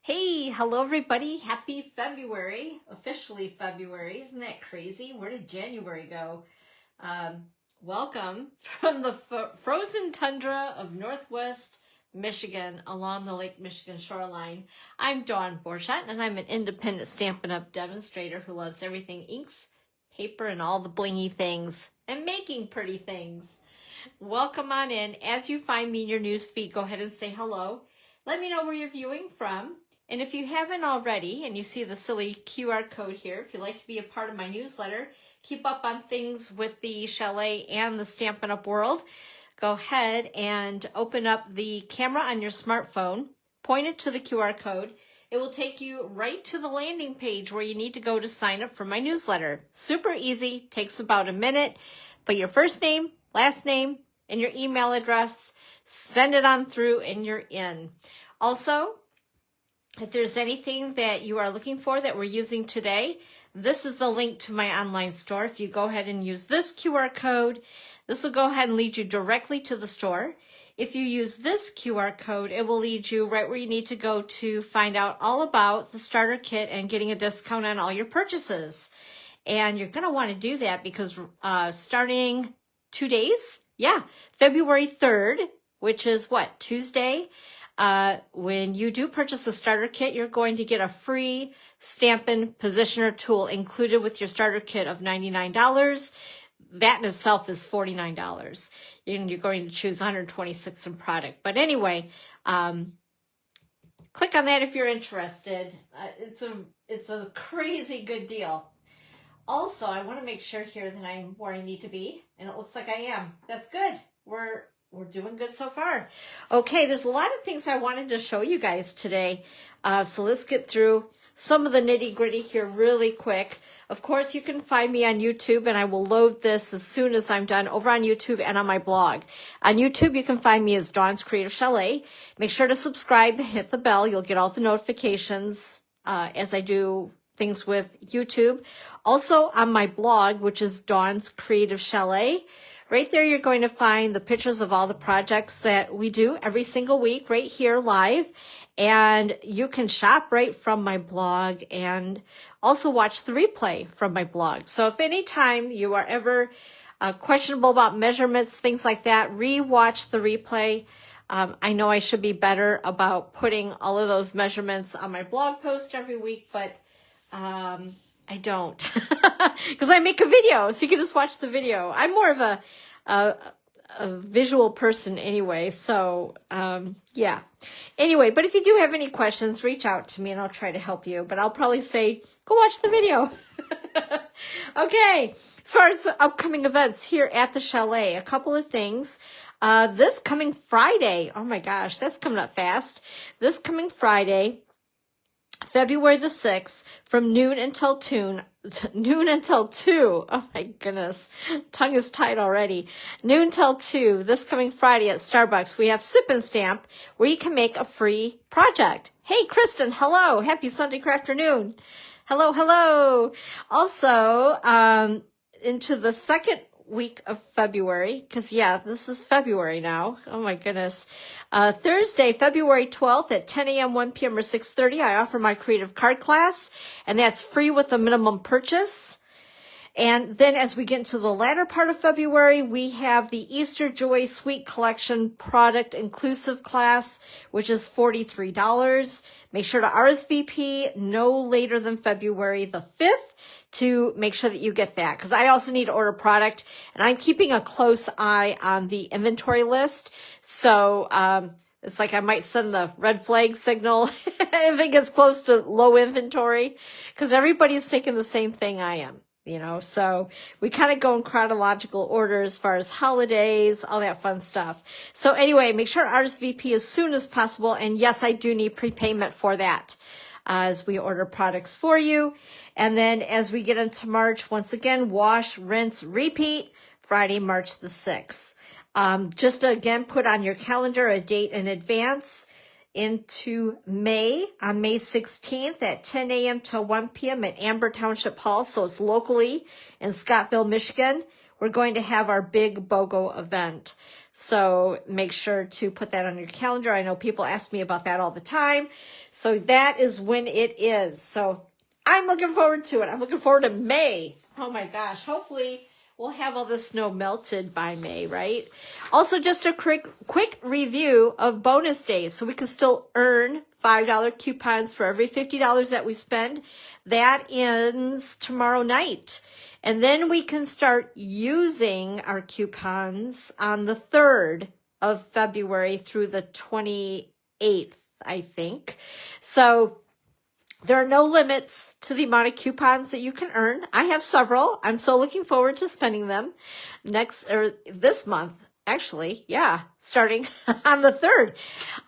Hey, hello everybody. Happy February. Officially February. Isn't that crazy? Where did January go? Welcome from the frozen tundra of Northwest Michigan along the Lake Michigan shoreline. I'm Dawn Borchardt, and I'm an independent Stampin' Up! Demonstrator who loves everything inks, paper, and all the blingy things, and making pretty things. Welcome on in. As you find me in your news feed, go ahead and say hello. Let me know where you're viewing from. And if you haven't already, and you see the silly QR code here, if you'd like to be a part of my newsletter, keep up on things with the Chalet and the Stampin' Up! World, go ahead and open up the camera on your smartphone, point it to the QR code. It will take you right to the landing page where you need to go to sign up for my newsletter. Super easy, takes about a minute. Put your first name, last name, and your email address, send it on through, and you're in. Also, if there's anything that you are looking for that we're using today, this is the link to my online store. If you go ahead and use this QR code, this will go ahead and lead you directly to the store. If you use this QR code, it will lead you right where you need to go to find out all about the starter kit and getting a discount on all your purchases. And you're going to want to do that because starting 2 days, February 3rd, which is what, Tuesday? When you do purchase a starter kit, you're going to get a free Stampin' Positioner tool included with your starter kit of $99. That in itself is $49. And you're going to choose 126 in product. But anyway, click on that if you're interested. It's a crazy good deal. Also, I want to make sure here that I'm where I need to be, and it looks like I am. That's good. We're doing good so far. Okay, there's a lot of things I wanted to show you guys today. So let's get through some of the nitty gritty here really quick. Of course, you can find me on YouTube, and I will load this as soon as I'm done over on YouTube and on my blog. On YouTube, you can find me as Dawn's Creative Chalet. Make sure to subscribe, hit the bell. You'll get all the notifications as I do things with YouTube. Also on my blog, which is Dawn's Creative Chalet, right there you're going to find the pictures of all the projects that we do every single week right here live. And you can shop right from my blog and also watch the replay from my blog. So if anytime you are ever questionable about measurements, things like that, re-watch the replay. I know I should be better about putting all of those measurements on my blog post every week, but I don't because I make a video, so you can just watch the video. I'm more of a visual person anyway, so yeah. Anyway, but if you do have any questions, reach out to me and I'll try to help you. But I'll probably say, go watch the video. Okay, as far as upcoming events here at the Chalet, a couple of things. This coming Friday, oh my gosh, that's coming up fast. This coming Friday, February the 6th, from noon until 2. Oh my goodness. Tongue is tied already. Noon till 2, this coming Friday at Starbucks, we have Sip and Stamp, where you can make a free project. Hey, Kristen, hello. Happy Sunday afternoon. Hello, hello. Also, into the second week of February, because this is February now. Oh my goodness. Thursday, February 12th at 10 a.m., 1 p.m. or 6:30, I offer my creative card class, and that's free with a minimum purchase. And then as we get into the latter part of February, we have the Easter Joy Sweet Collection product inclusive class, which is $43. Make sure to RSVP no later than February the 5th. To make sure that you get that, because I also need to order product, and I'm keeping a close eye on the inventory list. So it's like I might send the red flag signal if it gets close to low inventory, because everybody's thinking the same thing I am, so we kind of go in chronological order as far as holidays, all that fun stuff. So anyway, make sure RSVP as soon as possible, and yes, I do need prepayment for that as we order products for you. And then as we get into March, once again, wash, rinse, repeat, Friday, March the 6th. Just to, again, put on your calendar a date in advance into May, on May 16th at 10 a.m. to 1 p.m. at Amber Township Hall. So it's locally in Scottville, Michigan. we're going to have our big BOGO event. So make sure to put that on your calendar. I know people ask me about that all the time. So that is when it is. So I'm looking forward to it. I'm looking forward to May. Oh my gosh. Hopefully we'll have all the snow melted by May, right? Also, just a quick review of bonus days. So we can still earn $5 coupons for every $50 that we spend. That ends tomorrow night. And then we can start using our coupons on the 3rd of February through the 28th, I think. So there are no limits to the amount of coupons that you can earn. I have several. I'm so looking forward to spending them this month. Actually, yeah, starting on the 3rd.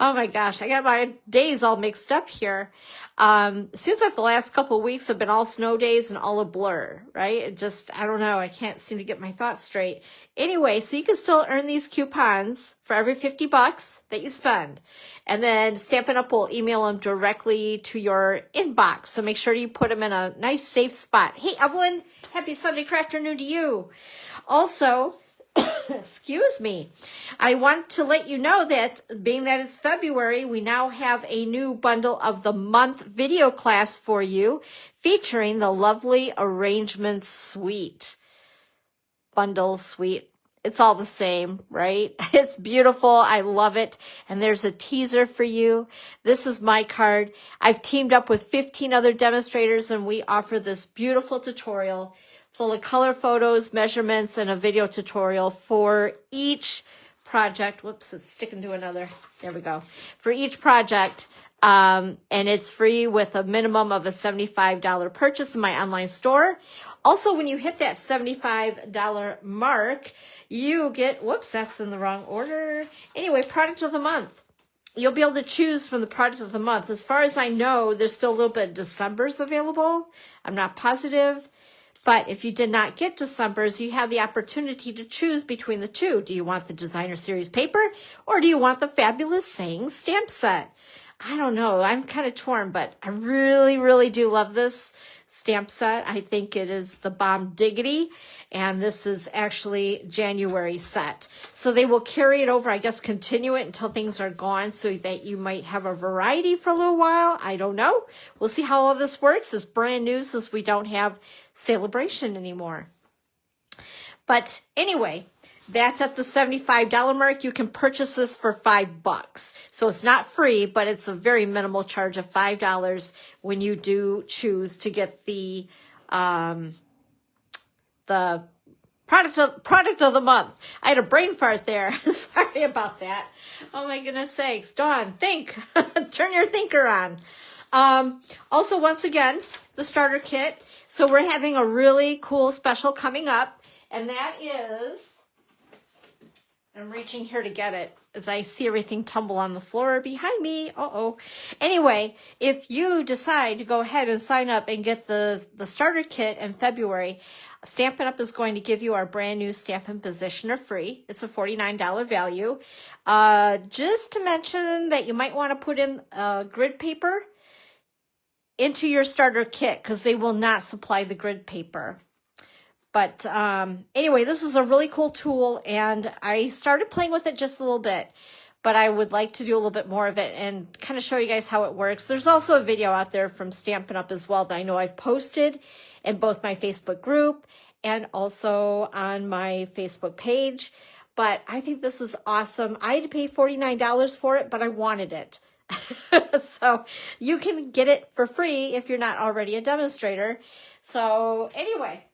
Oh my gosh, I got my days all mixed up here. Seems like the last couple of weeks have been all snow days and all a blur, right? It just, I don't know, I can't seem to get my thoughts straight. Anyway, so you can still earn these coupons for every $50 that you spend. And then Stampin' Up! Will email them directly to your inbox. So make sure you put them in a nice, safe spot. Hey, Evelyn, happy Sunday craft afternoon to you. Also, excuse me, I want to let you know that being that it's February, we now have a new bundle of the month video class for you featuring the lovely Arrangement Suite. Bundle suite. It's all the same, right? It's beautiful. I love it. And there's a teaser for you. This is my card. I've teamed up with 15 other demonstrators and we offer this beautiful tutorial full of color photos, measurements, and a video tutorial for each project. Whoops, it's sticking to another. There we go. For each project. And it's free with a minimum of a $75 purchase in my online store. Also, when you hit that $75 mark, you get, whoops, that's in the wrong order. Anyway, product of the month. You'll be able to choose from the product of the month. As far as I know, there's still a little bit of December's available. I'm not positive. But if you did not get December's, you have the opportunity to choose between the two. Do you want the designer series paper or do you want the fabulous saying stamp set? I don't know. I'm kind of torn, but I really, really do love this stamp set. I think it is the bomb diggity. And this is actually January set. So they will carry it over, I guess, continue it until things are gone so that you might have a variety for a little while. I don't know. We'll see how all this works. It's brand new since we don't have Celebration anymore. But anyway, that's at the $75 mark. You can purchase this for $5. So it's not free, but it's a very minimal charge of $5 when you do choose to get the product of the month. I had a brain fart there. Sorry about that. Oh my goodness sakes. Dawn, think. Turn your thinker on. Also, once again, the starter kit. So we're having a really cool special coming up, and that is, I'm reaching here to get it as I see everything tumble on the floor behind me. Uh-oh. Anyway, if you decide to go ahead and sign up and get the starter kit in February, Stampin' Up! Is going to give you our brand new Stampin' Positioner free. It's a $49 value. Just to mention that you might want to put in grid paper into your starter kit because they will not supply the grid paper. But anyway, this is a really cool tool, and I started playing with it just a little bit, but I would like to do a little bit more of it and kind of show you guys how it works. There's also a video out there from Stampin' Up! As well that I know I've posted in both my Facebook group and also on my Facebook page. But I think this is awesome. I had to pay $49 for it, but I wanted it. So you can get it for free if you're not already a demonstrator. So anyway,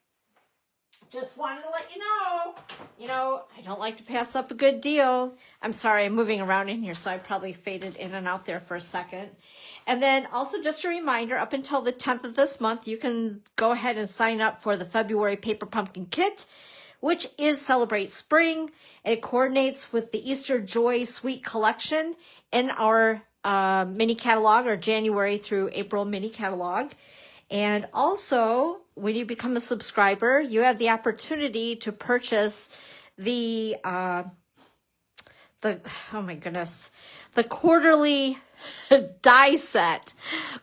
just wanted to let you know, I don't like to pass up a good deal. I'm sorry, I'm moving around in here, so I probably faded in and out there for a second. And then also just a reminder, up until the 10th of this month, you can go ahead and sign up for the February Paper Pumpkin Kit, which is Celebrate Spring. It coordinates with the Easter Joy Sweet Collection in our mini catalog, or January through April mini catalog. And also, when you become a subscriber, you have the opportunity to purchase the oh my goodness, the quarterly die set.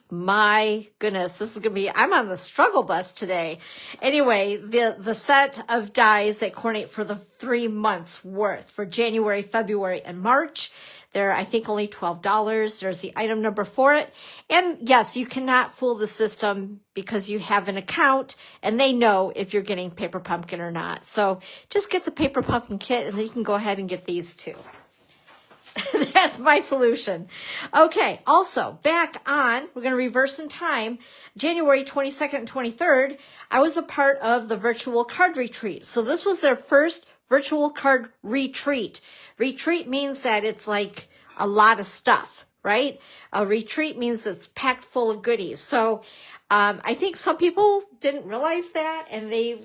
My goodness, this is going to be, I'm on the struggle bus today. Anyway, the set of dies that coordinate for the 3 months worth for January, February, and March. They're, I think, only $12. There's the item number for it. And yes, you cannot fool the system because you have an account and they know if you're getting Paper Pumpkin or not. So just get the Paper Pumpkin kit and then you can go ahead and get these too. That's my solution. Okay, also, back on, we're going to reverse in time, January 22nd and 23rd, I was a part of the virtual card retreat. So this was their first virtual card retreat. Retreat means that it's like a lot of stuff, right? A retreat means it's packed full of goodies. So I think some people didn't realize that and they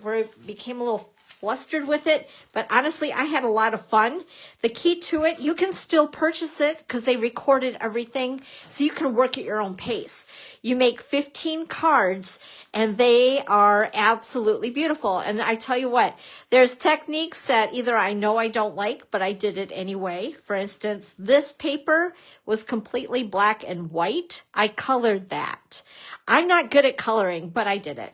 became a little flustered with it, but honestly, I had a lot of fun. The key to it, you can still purchase it because they recorded everything, so you can work at your own pace. You make 15 cards, and they are absolutely beautiful. And I tell you what, there's techniques that either I know I don't like, but I did it anyway. For instance, this paper was completely black and white. I colored that. I'm not good at coloring, but I did it.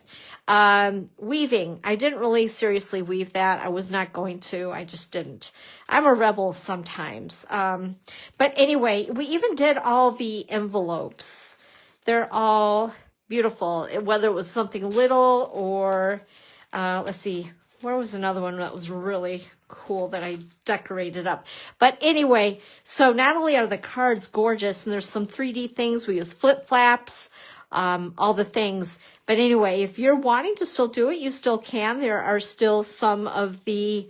Weaving. I didn't really seriously weave that. I was not going to. I just didn't. I'm a rebel sometimes. But anyway, we even did all the envelopes. They're all beautiful, whether it was something little or, let's see, where was another one that was really cool that I decorated up. But anyway, so not only are the cards gorgeous, and there's some 3D things. We use flip flaps. All the things. But anyway, if you're wanting to still do it, you still can. There are still some of the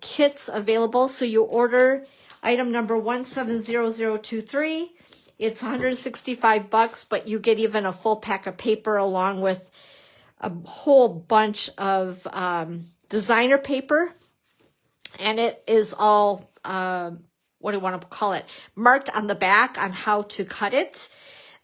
kits available. So you order item number 170023. It's $165, but you get even a full pack of paper along with a whole bunch of designer paper. And it is all, what do you want to call it? Marked on the back on how to cut it.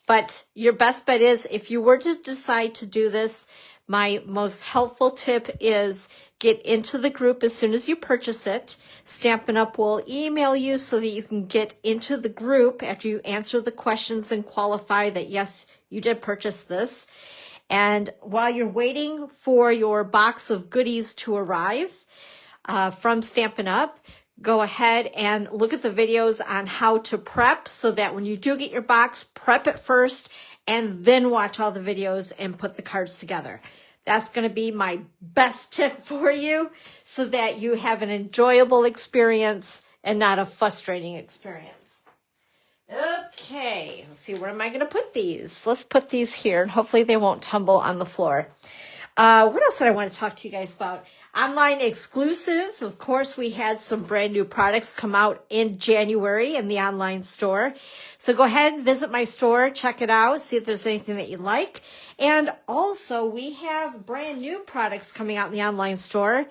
But your best bet is if you were to decide to do this, my most helpful tip is get into the group as soon as you purchase it. Stampin' Up! Will email you so that you can get into the group after you answer the questions and qualify that, yes, you did purchase this. And while you're waiting for your box of goodies to arrive from Stampin' Up!, go ahead and look at the videos on how to prep so that when you do get your box, prep it first and then watch all the videos and put the cards together. That's going to be my best tip for you so that you have an enjoyable experience and not a frustrating experience. Okay, let's see, where am I going to put these? Let's put these here and hopefully they won't tumble on the floor. What else did I want to talk to you guys about? Online exclusives. Of course, we had some brand new products come out in January in the online store. So go ahead and visit my store, check it out, see if there's anything that you like. And also, we have brand new products coming out in the online store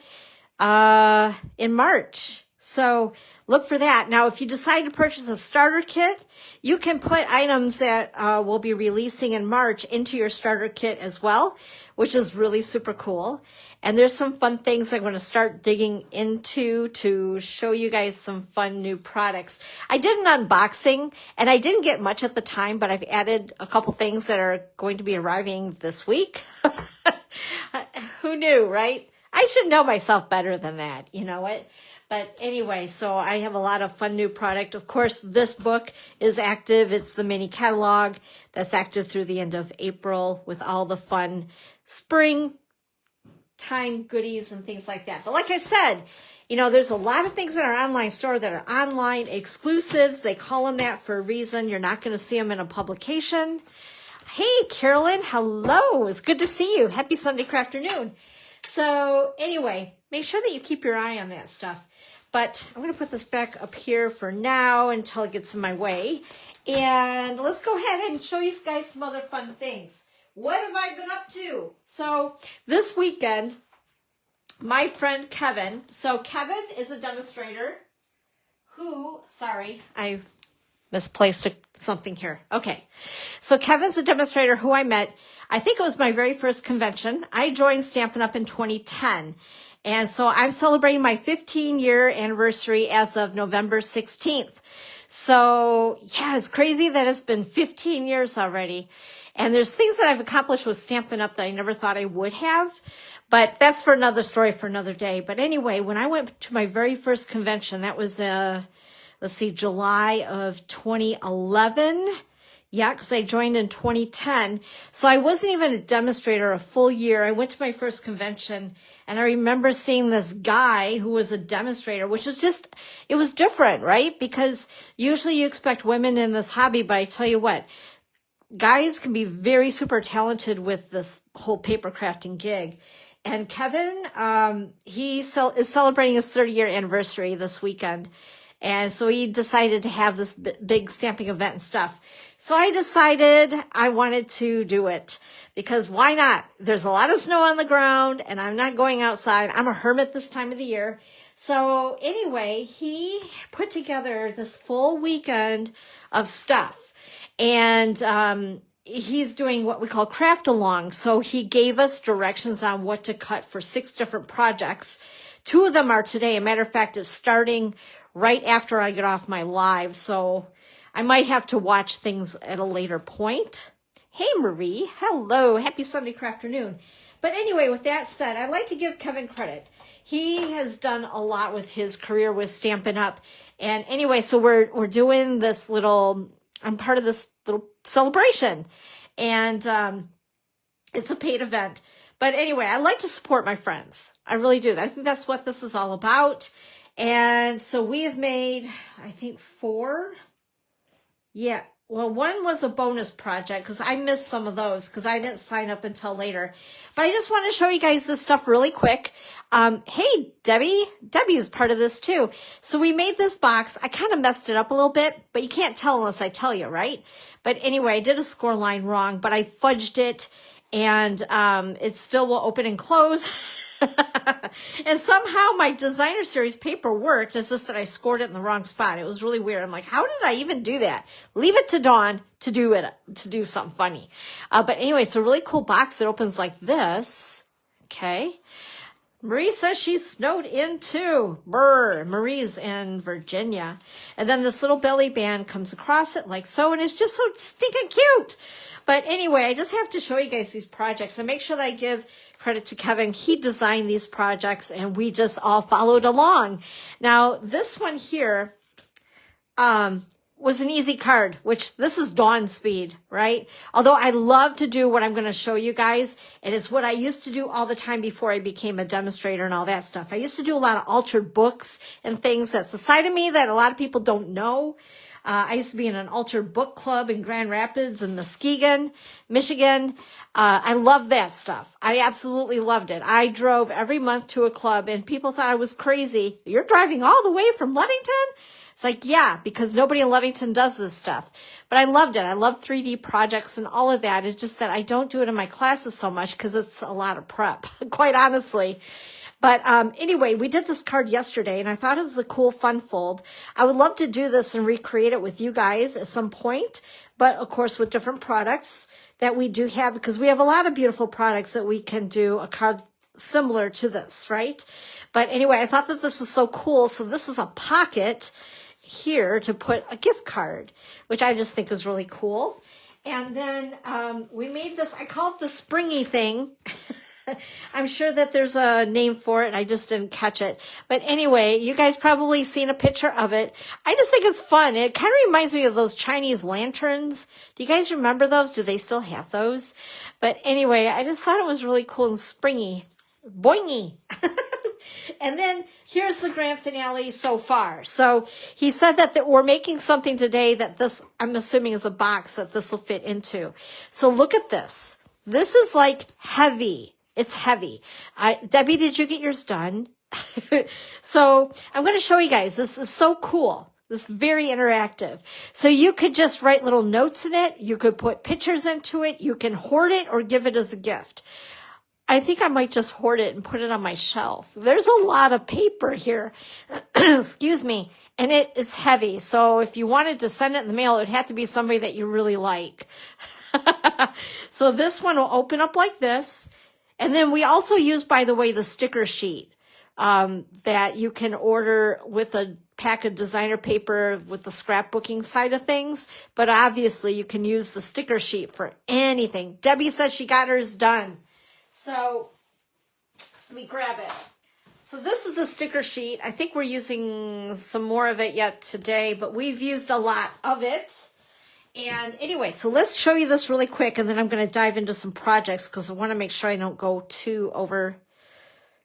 in March. So look for that. Now, if you decide to purchase a starter kit, you can put items that we'll be releasing in March into your starter kit as well, which is really super cool. And there's some fun things I'm going to start digging into to show you guys some fun new products. I did an unboxing, and I didn't get much at the time, but I've added a couple things that are going to be arriving this week. Who knew, right? I should know myself better than that. You know what? But anyway, so I have a lot of fun new product. Of course, this book is active. It's the mini catalog that's active through the end of April with all the fun spring time goodies and things like that. But like I said, you know, there's a lot of things in our online store that are online exclusives. They call them that for a reason. You're not going to see them in a publication. Hey, Carolyn, hello. It's good to see you. Happy Sunday afternoon. So anyway, make sure that you keep your eye on that stuff. But I'm going to put this back up here for now until it gets in my way. And let's go ahead and show you guys some other fun things. What have I been up to? So this weekend, my friend Kevin, so Kevin is a demonstrator who, sorry, I've misplaced something here. Okay. So Kevin's a demonstrator who I met. I think it was my very first convention. I joined Stampin' Up! In 2010. And so I'm celebrating my 15-year anniversary as of November 16th. So yeah, it's crazy that it's been 15 years already. And there's things that I've accomplished with Stampin' Up! That I never thought I would have. But that's for another story for another day. But anyway, when I went to my very first convention, that was, let's see, July of 2011. Yeah, because I joined in 2010. So I wasn't even a demonstrator a full year. I went to my first convention and I remember seeing this guy who was a demonstrator, which was just, it was different, right? Because usually you expect women in this hobby, but I tell you what, guys can be very super talented with this whole paper crafting gig. And Kevin, he is celebrating his 30-year anniversary this weekend. And so he decided to have this big stamping event and stuff. So I decided I wanted to do it because why not? There's a lot of snow on the ground and I'm not going outside. I'm a hermit this time of the year. So anyway, he put together this full weekend of stuff. And he's doing what we call craft along. So he gave us directions on what to cut for 6 different projects. 2 of them are today. A matter of fact, it's starting right after I get off my live. So I might have to watch things at a later point. Hey, Marie. Hello. Happy Sunday afternoon. But anyway, with that said, I'd like to give Kevin credit. He has done a lot with his career with Stampin' Up. And anyway, so we're doing this little, I'm part of this little celebration. And it's a paid event. But anyway, I like to support my friends. I really do. I think that's what this is all about. And so we have made, I think 4. Yeah. Well, 1 was a bonus project because I missed some of those because I didn't sign up until later. But I just want to show you guys this stuff really quick. Hey, Debbie. Debbie is part of this too. So we made this box. I kind of messed it up a little bit, but you can't tell unless I tell you, right? But anyway, I did a score line wrong, but I fudged it and it still will open and close. And somehow my designer series paper worked. It's just that I scored it in the wrong spot. It was really weird. I'm like, how did I even do that? Leave it to Dawn to do something funny. But anyway, it's a really cool box. It opens like this. Okay. Marie says she's snowed in too. Brr. Marie's in Virginia. And then this little belly band comes across it like so, and it's just so stinking cute. But anyway, I just have to show you guys these projects and make sure that I give credit to Kevin. He designed these projects and we just all followed along. Now, this one here was an easy card, which this is Dawn speed, right? Although I love to do what I'm going to show you guys. And it's what I used to do all the time before I became a demonstrator and all that stuff. I used to do a lot of altered books and things. That's a side of me that a lot of people don't know. I used to be in an altered book club in Grand Rapids and Muskegon, Michigan. I love that stuff. I absolutely loved it. I drove every month to a club and people thought I was crazy. You're driving all the way from Ludington? It's like, yeah, because nobody in Ludington does this stuff. But I loved it. I love 3D projects and all of that. It's just that I don't do it in my classes so much because it's a lot of prep, quite honestly. But anyway, we did this card yesterday, and I thought it was a cool fun fold. I would love to do this and recreate it with you guys at some point, but of course with different products that we do have, because we have a lot of beautiful products that we can do a card similar to this, right? But anyway, I thought that this was so cool. So this is a pocket here to put a gift card, which I just think is really cool. And then we made this, I call it the springy thing. I'm sure that there's a name for it. I just didn't catch it. But anyway, you guys probably seen a picture of it. I just think it's fun. It kind of reminds me of those Chinese lanterns. Do you guys remember those? Do they still have those? But anyway, I just thought it was really cool and springy. Boingy. And then here's the grand finale so far. So he said that we're making something today that this, I'm assuming, is a box that this will fit into. So look at this. This is like heavy. It's heavy. Debbie, did you get yours done? So I'm going to show you guys. This is so cool. This is very interactive. So you could just write little notes in it. You could put pictures into it. You can hoard it or give it as a gift. I think I might just hoard it and put it on my shelf. There's a lot of paper here. Excuse me. And it's heavy. So if you wanted to send it in the mail, it'd have to be somebody that you really like. So this one will open up like this. And then we also use, by the way, the sticker sheet that you can order with a pack of designer paper with the scrapbooking side of things, but obviously you can use the sticker sheet for anything. Debbie says she got hers done. So let me grab it. So this is the sticker sheet. I think we're using some more of it yet today, but we've used a lot of it. And anyway, so let's show you this really quick, and then I'm going to dive into some projects because I want to make sure I don't go too over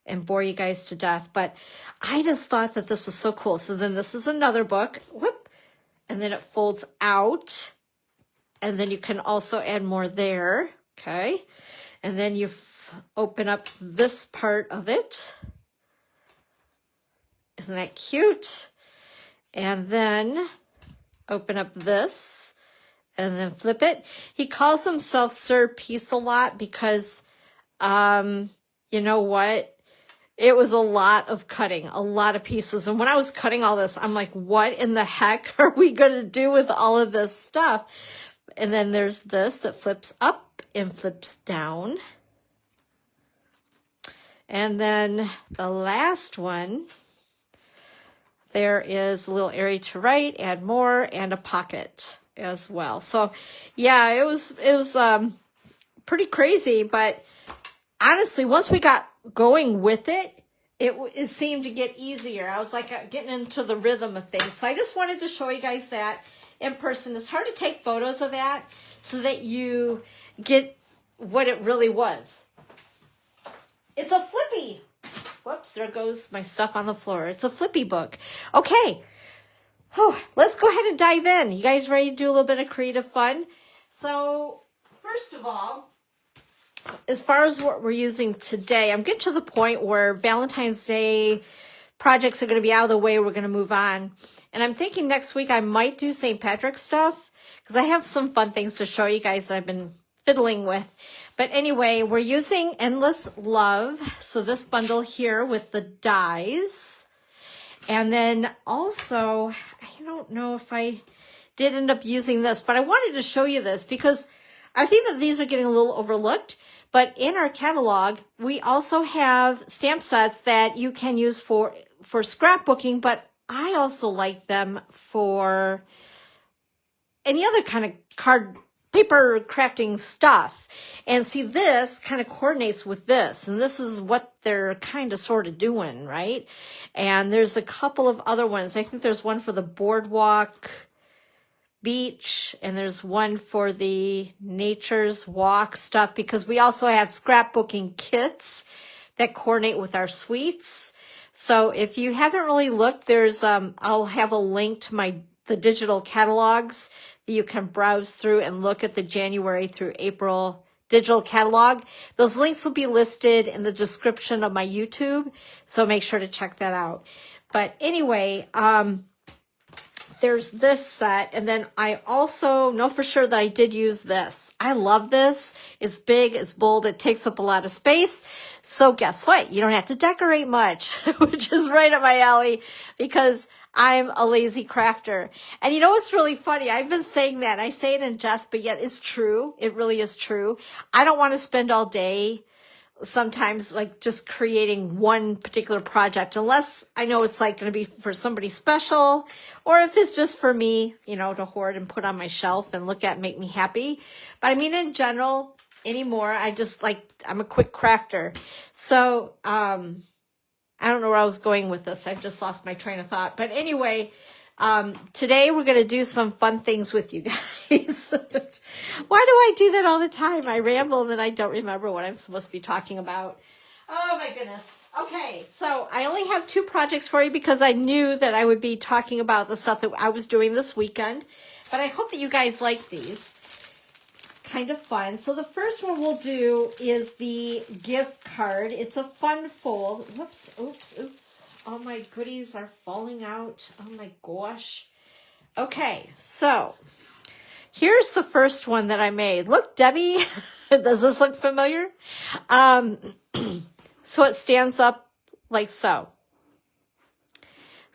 and bore you guys to death. But I just thought that this was so cool. So then this is another book. Whoop. And then it folds out. And then you can also add more there. Okay. And then you open up this part of it. Isn't that cute? And then open up this and then flip it. He calls himself Sir Peace a lot because, you know what? It was a lot of cutting, a lot of pieces. And when I was cutting all this, I'm like, what in the heck are we going to do with all of this stuff? And then there's this that flips up and flips down. And then the last one, there is a little area to write, add more, and a pocket as well. So yeah, it was pretty crazy, but honestly, once we got going with it, it seemed to get easier. I was like getting into the rhythm of things. So I just wanted to show you guys that in person. It's hard to take photos of that so that you get what it really was. It's a flippy. Whoops, there goes my stuff on the floor. It's a flippy book. Okay, let's go ahead and dive in. You guys ready to do a little bit of creative fun? So first of all, as far as what we're using today, I'm getting to the point where Valentine's Day projects are going to be out of the way. We're going to move on. And I'm thinking next week I might do St. Patrick's stuff because I have some fun things to show you guys that I've been fiddling with. But anyway, we're using Endless Love. So this bundle here with the dies. And then also, I don't know if I did end up using this, but I wanted to show you this because I think that these are getting a little overlooked. But in our catalog, we also have stamp sets that you can use for scrapbooking, but I also like them for any other kind of card paper crafting stuff. And see, this kind of coordinates with this, and this is what they're kind of sort of doing, right? And there's a couple of other ones. I think there's one for the boardwalk beach, and there's one for the nature's walk stuff, because we also have scrapbooking kits that coordinate with our suites. So if you haven't really looked, there's I'll have a link to the digital catalogs that you can browse through and look at the January through April digital catalog. Those links will be listed in the description of my YouTube, so make sure to check that out. But anyway, there's this set, and then I also know for sure that I did use this. I love this. It's big, it's bold, it takes up a lot of space. So guess what? You don't have to decorate much, which is right up my alley because I'm a lazy crafter. And you know what's really funny? I've been saying that. I say it in jest, but yet it's true. It really is true. I don't want to spend all day sometimes like just creating one particular project unless I know it's like going to be for somebody special, or if it's just for me, you know, to hoard and put on my shelf and look at, make me happy. But I mean, in general, anymore, I'm a quick crafter. So, I don't know where I was going with this. I've just lost my train of thought. But anyway, today we're going to do some fun things with you guys. Why do I do that all the time? I ramble and then I don't remember what I'm supposed to be talking about. Oh my goodness. Okay, so I only have 2 projects for you because I knew that I would be talking about the stuff that I was doing this weekend. But I hope that you guys like these. Kind of fun. So the first one we'll do is the gift card. It's a fun fold. Whoops, oops. All my goodies are falling out. Oh my gosh. Okay, so here's the first one that I made. Look, Debbie, does this look familiar? So it stands up like so.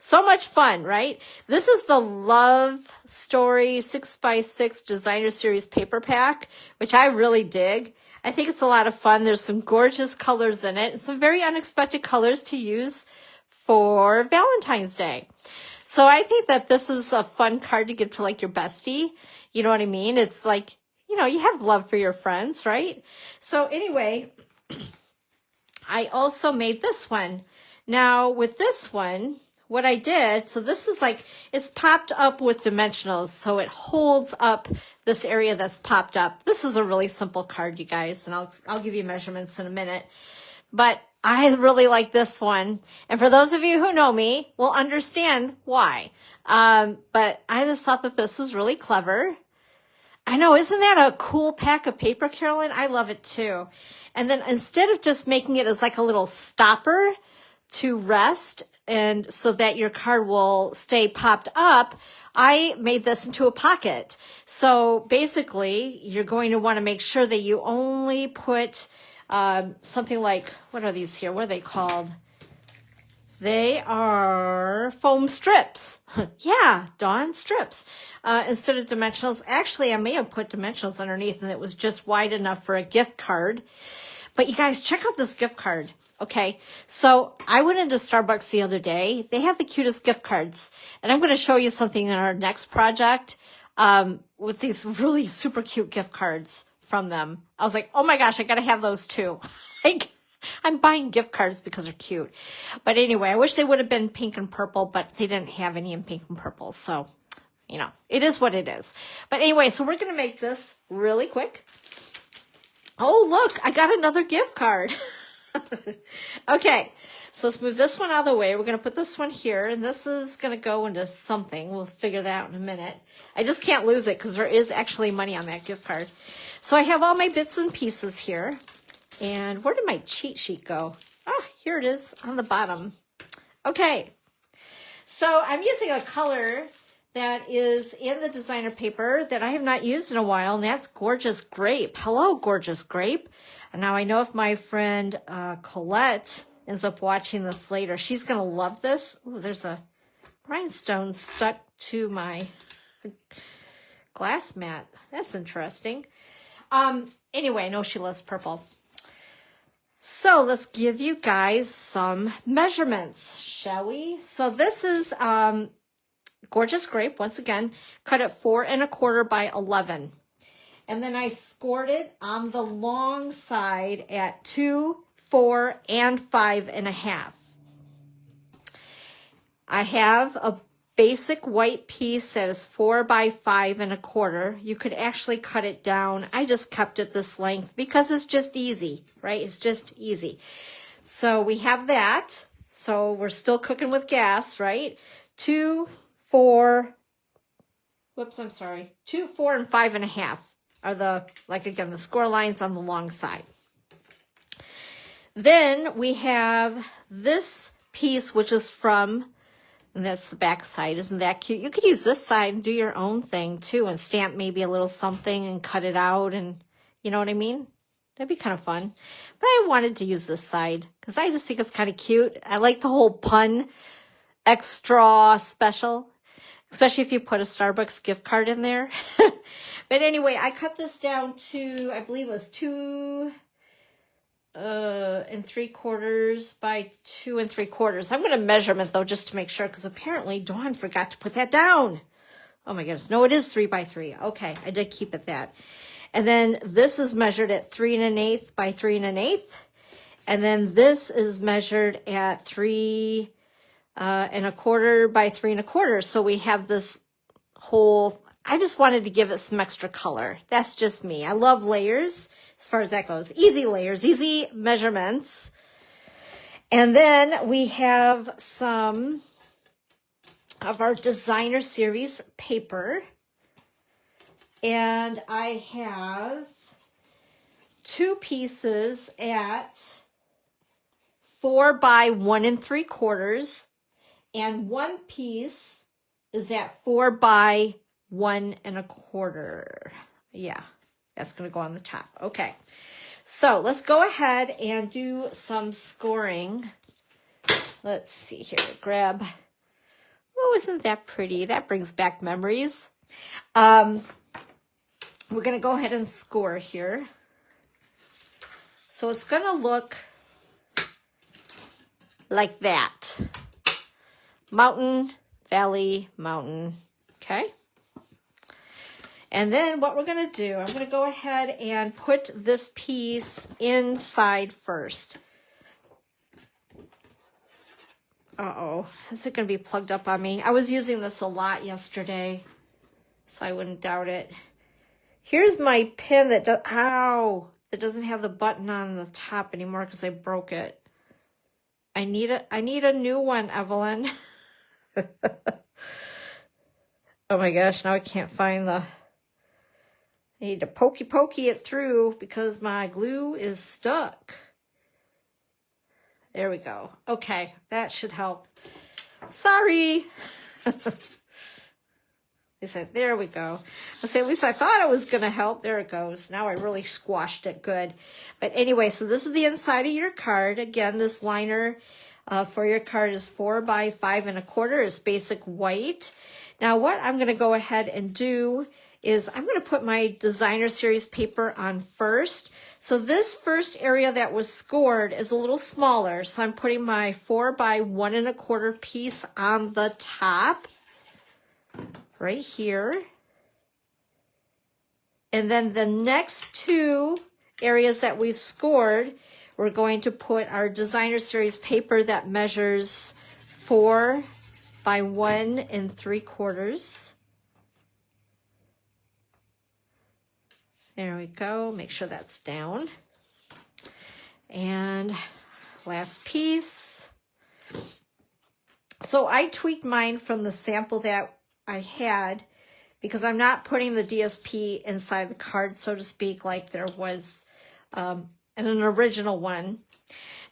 So much fun, right? This is the Love Story 6x6 Designer Series paper pack, which I really dig. I think it's a lot of fun. There's some gorgeous colors in it and some very unexpected colors to use for Valentine's Day. So I think that this is a fun card to give to like your bestie. You know what I mean? It's like, you know, you have love for your friends, right? So anyway, I also made this one. Now with this one, what I did, so this is like, it's popped up with dimensionals, so it holds up this area that's popped up. This is a really simple card, you guys, and I'll give you measurements in a minute. But I really like this one. And for those of you who know me, will understand why. But I just thought that this was really clever. I know, isn't that a cool pack of paper, Carolyn? I love it too. And then instead of just making it as like a little stopper to rest and so that your card will stay popped up, I made this into a pocket. So basically, you're going to want to make sure that you only put something like, what are these here? What are they called? They are foam strips. Yeah, Dawn, strips. Instead of dimensionals. Actually, I may have put dimensionals underneath and it was just wide enough for a gift card. But you guys, check out this gift card. Okay, so I went into Starbucks the other day. They have the cutest gift cards. And I'm going to show you something in our next project with these really super cute gift cards from them. I was like, oh my gosh, I got to have those too. Like, I'm buying gift cards because they're cute. But anyway, I wish they would have been pink and purple, but they didn't have any in pink and purple. So, you know, it is what it is. But anyway, so we're going to make this really quick. Oh, look, I got another gift card. Okay, so let's move this one out of the way. We're going to put this one here, and this is going to go into something. We'll figure that out in a minute. I just can't lose it because there is actually money on that gift card. So I have all my bits and pieces here. And where did my cheat sheet go? Oh, here it is on the bottom. Okay, so I'm using a color that is in the designer paper that I have not used in a while, and that's Gorgeous Grape. Hello, Gorgeous Grape. And now I know if my friend Colette ends up watching this later, she's going to love this. Ooh, there's a rhinestone stuck to my glass mat. That's interesting. Anyway, I know she loves purple. So let's give you guys some measurements, shall we? So this is Gorgeous Grape, once again, cut at 4 1/4 by 11. And then I scored it on the long side at 2, 4, and 5 1/2. I have a basic white piece that is 4 by 5 1/4. You could actually cut it down. I just kept it this length because it's just easy, right? It's just easy. So we have that. So we're still cooking with gas, right? 2, 4, 2, 4, and 5 1/2 are the, like again, the score lines on the long side. Then we have this piece, which is from, and that's the back side. Isn't that cute? You could use this side and do your own thing too and stamp maybe a little something and cut it out, and you know what I mean? That'd be kind of fun. But I wanted to use this side because I just think it's kind of cute. I like the whole pun, extra special, especially if you put a Starbucks gift card in there. But anyway, I cut this down to, I believe it was 2 3/4 by 2 3/4. I'm going to measurement though, just to make sure, because apparently Dawn forgot to put that down. Oh my goodness. No, it is 3 by 3. Okay, I did keep it that. And then this is measured at 3 1/8 by 3 1/8. And then this is measured at 3 1/4 by 3 1/4. So we have this whole, I just wanted to give it some extra color. That's just me. I love layers as far as that goes. Easy layers, easy measurements. And then we have some of our designer series paper. And I have 2 pieces at 4 by 1 3/4. And 1 piece is at 4 by 1 1/4. Yeah, that's going to go on the top. Okay, so let's go ahead and do some scoring. Let's see here. Grab. Oh, isn't that pretty? That brings back memories. We're going to go ahead and score here. So it's going to look like that. Mountain, valley, mountain. Okay. And then what we're going to do, I'm going to go ahead and put this piece inside first. Uh-oh, is it going to be plugged up on me? I was using this a lot yesterday, so I wouldn't doubt it. Here's my pin that does, ow, that doesn't have the button on the top anymore because I broke it. I need a new one, Evelyn. Oh my gosh, now I can't find the, I need to pokey it through because my glue is stuck. There we go. Okay, that should help. Sorry. There we go. At least I thought it was going to help. There it goes. Now I really squashed it good. But anyway, so this is the inside of your card. Again, this liner for your card is 4 by 5 1/4. It's basic white. Now what I'm going to go ahead and do is I'm going to put my designer series paper on first. So this first area that was scored is a little smaller. So I'm putting my 4 by 1 1/4 piece on the top right here. And then the next two areas that we've scored, we're going to put our designer series paper that measures 4 by 1 3/4. There we go. Make sure that's down. And last piece. So I tweaked mine from the sample that I had because I'm not putting the DSP inside the card, so to speak, like there was in an original one.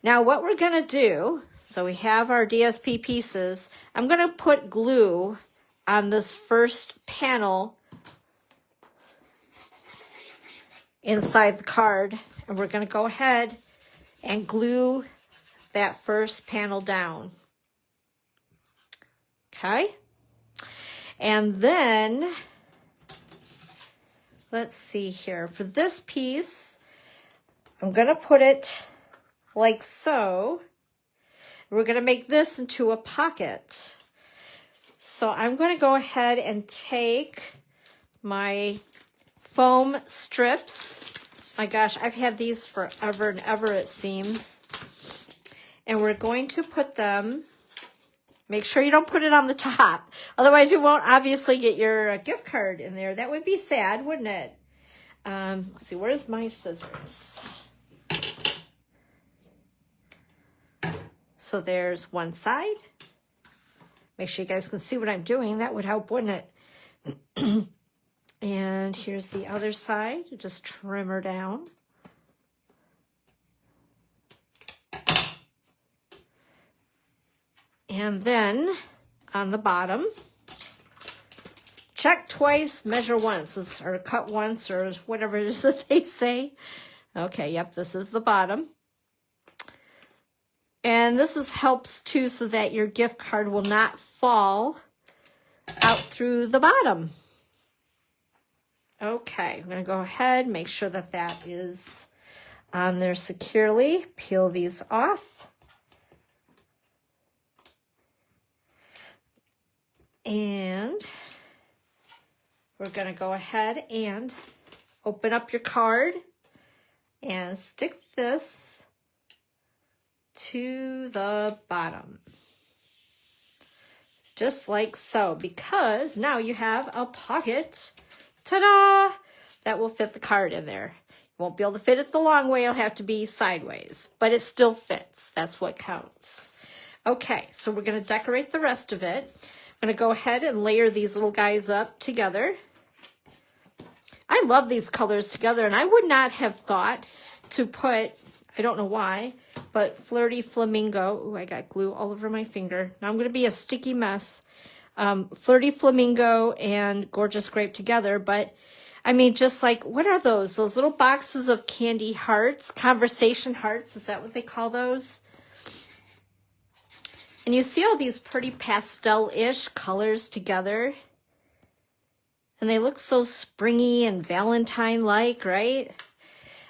Now what we're going to do, so we have our DSP pieces. I'm going to put glue on this first panel inside the card, and we're going to go ahead and glue that first panel down. Okay, and then let's see here. For this piece, I'm going to put it like so. We're going to make this into a pocket. So I'm going to go ahead and take my foam strips. My gosh, I've had these forever and ever, it seems. And we're going to put them, make sure you don't put it on the top. Otherwise, you won't obviously get your gift card in there. That would be sad, wouldn't it? Let's see, where's my scissors? So there's one side. Make sure you guys can see what I'm doing. That would help, wouldn't it? And here's the other side. Just trim her down. And then on the bottom, check twice, measure once, or cut once, or whatever it is that they say. Okay, yep, this is the bottom. And this helps too so that your gift card will not fall out through the bottom. Okay, I'm going to go ahead, make sure that that is on there securely. Peel these off. And we're going to go ahead and open up your card and stick this to the bottom. Just like so, because now you have a pocket. Ta-da! That will fit the card in there. You won't be able to fit it the long way. It'll have to be sideways, but it still fits. That's what counts. Okay, so we're going to decorate the rest of it. I'm going to go ahead and layer these little guys up together. I love these colors together, and I would not have thought to put, I don't know why, but Flirty Flamingo. Ooh, I got glue all over my finger. Now I'm going to be a sticky mess. Flirty Flamingo and Gorgeous Grape together, but I mean, just like, what are those? Those little boxes of candy hearts, conversation hearts, is that what they call those? And you see all these pretty pastel-ish colors together, and they look so springy and Valentine-like, right?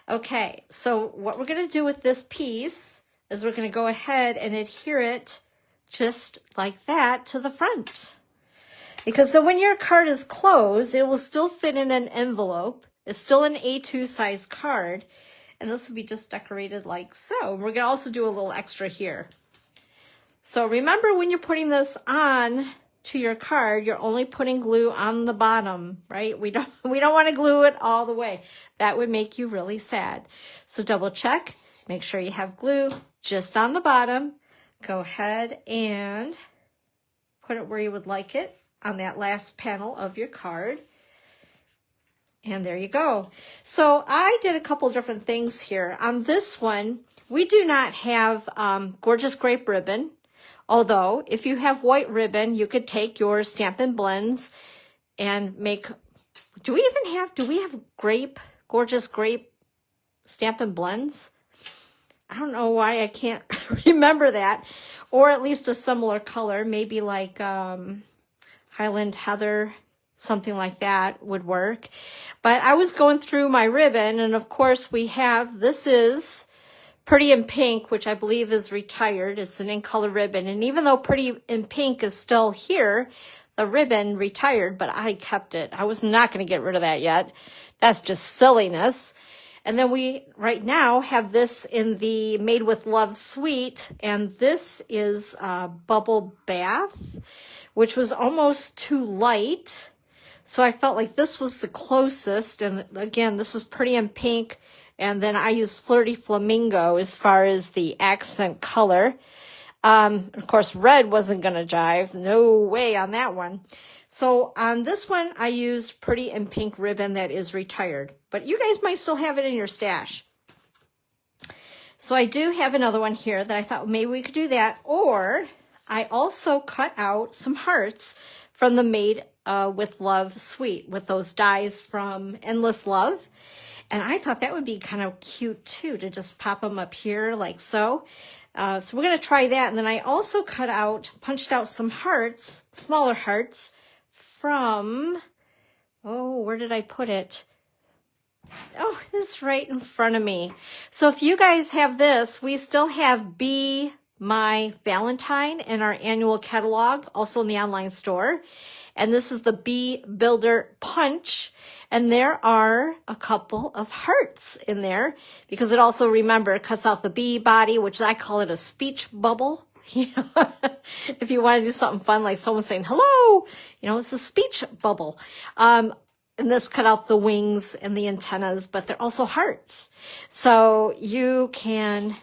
Okay, so what we're going to do with this piece is we're going to go ahead and adhere it just like that to the front. Because then when your card is closed, it will still fit in an envelope. It's still an A2 size card. And this will be just decorated like so. We're going to also do a little extra here. So remember, when you're putting this on to your card, you're only putting glue on the bottom, right? We don't want to glue it all the way. That would make you really sad. So double check, make sure you have glue just on the bottom. Go ahead and put it where you would like it on that last panel of your card. And there you go. So I did a couple different things here. On this one, we do not have gorgeous grape ribbon. Although, if you have white ribbon, you could take your Stampin' Blends and make, do we have gorgeous grape Stampin' Blends? I don't know why I can't remember that. Or at least a similar color, maybe like Highland Heather, something like that would work. But I was going through my ribbon, and of course we have, this is Pretty in Pink, which I believe is retired. It's an in color ribbon. And even though Pretty in Pink is still here, the ribbon retired, but I kept it. I was not going to get rid of that yet. That's just silliness. And then we, right now, have this in the Made with Love suite. And this is Bubble Bath, which was almost too light. So I felt like this was the closest. And again, this is Pretty in Pink. And then I used Flirty Flamingo as far as the accent color. Of course, red wasn't going to jive. No way on that one. So on this one, I used Pretty in Pink ribbon that is retired. But you guys might still have it in your stash. So I do have another one here that I thought maybe we could do that. Or I also cut out some hearts from the Made with Love suite with those dies from Endless Love. And I thought that would be kind of cute too, to just pop them up here like so. So we're going to try that. And then I also punched out some hearts, smaller hearts from, oh, where did I put it? Oh, it's right in front of me. So if you guys have this, we still have Be My Valentine in our annual catalog, also in the online store. And this is the Bee Builder Punch. And there are a couple of hearts in there because it also, remember, it cuts out the bee body, which I call it a speech bubble. You know, if you want to do something fun, like someone saying, hello, you know, it's a speech bubble. And this cut out the wings and the antennas, but they're also hearts. So you can